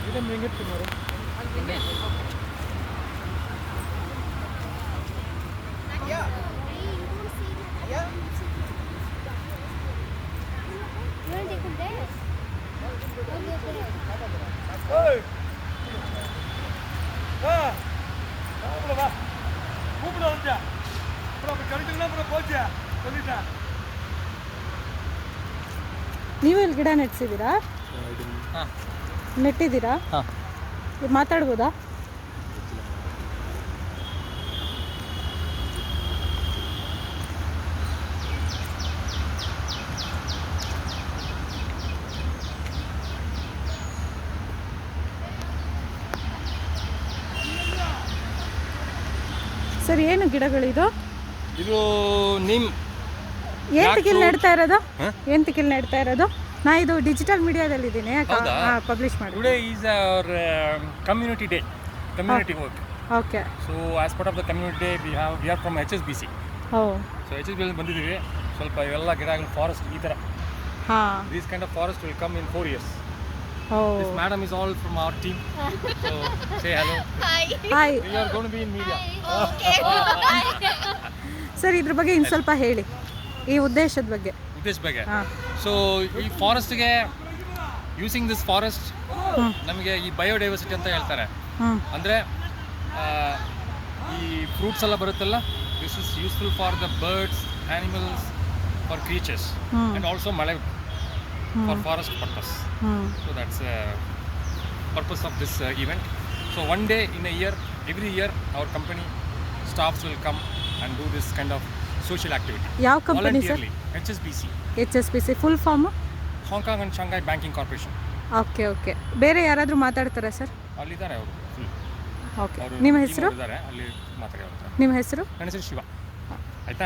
ಇದನ್ನು ಹೆಂಗಿತ್ತು ಮಾರು ನೀವು ಇಲ್ಲಿ ಗಿಡ ನೆಟ್ಸಿದ್ದೀರಾ? ನೆಟ್ಟಿದ್ದೀರಾ? ಮಾತಾಡ್ಬೋದಾ? ಸರ್ ಏನು ಗಿಡಗಳಿದು? ಇದು ನಿಮ್ ಏಂತಕಿಲ್ ನೆಡ್ತಾ ಇರೋದು? ಏಂತಕಿಲ್ ನೆಡ್ತಾ ಇರೋದು? ನಾ ಇದು ಡಿಜಿಟಲ್ ಮೀಡಿಯಾದಲ್ಲಿ ಇದ್ದೀನಿ, ಪಬ್ಲಿಷ್ ಮಾಡಿ. Today is our community day, community work. Okay. So as part of the community day we are from HSBC. Oh. So HSBC ಬಂದಿದ್ದೀವಿ. ಸ್ವಲ್ಪ ಇವೆಲ್ಲ ಗಿಡಗಳು ಫಾರೆಸ್ಟ್ ಈ ಥರ. ಹಾಂ. This kind of forest will come in 4 years. Oh. This madam is all from our team. So say hello. Hi. We are going to be in media. Sir ಇದ್ರ ಬಗ್ಗೆ ಇನ್ನು ಸ್ವಲ್ಪ ಹೇಳಿ, ಈ ಉದ್ದೇಶದ ಬಗ್ಗೆ. ಸೊ ಈ ಫಾರೆಸ್ಟ್ಗೆ ಯೂಸಿಂಗ್ ದಿಸ್ ಫಾರೆಸ್ಟ್ ನಮಗೆ ಈ ಬಯೋಡೈವರ್ಸಿಟಿ ಅಂತ ಹೇಳ್ತಾರೆ. ಅಂದರೆ ಈ ಫ್ರೂಟ್ಸ್ ಎಲ್ಲ ಬರುತ್ತಲ್ಲ, this is useful for the birds, animals, for creatures and also ಮಳೆ for forest purpose. So that's purpose of this event. So one day in a year, every year our company staffs will come and do this kind of social activity. ಯಾವ company sir? HSBC. HSBC full form? Hong Kong and Shanghai Banking Corporation. Okay okay. ಬೇರೆ ಯಾರಾದರೂ ಮಾತಾಡ್ತಾರಾ sir? ಅಲ್ಲಿದ್ದಾರೆ ಅವರು. Okay. ನಿಮ್ಮ ಹೆಸರು? ಅಲ್ಲಿ ಮಾತಾಡಿ. ನಿಮ್ಮ ಹೆಸರು? ನನ್ನ ಹೆಸರು ಶಿವ. ಆಯ್ತಾ?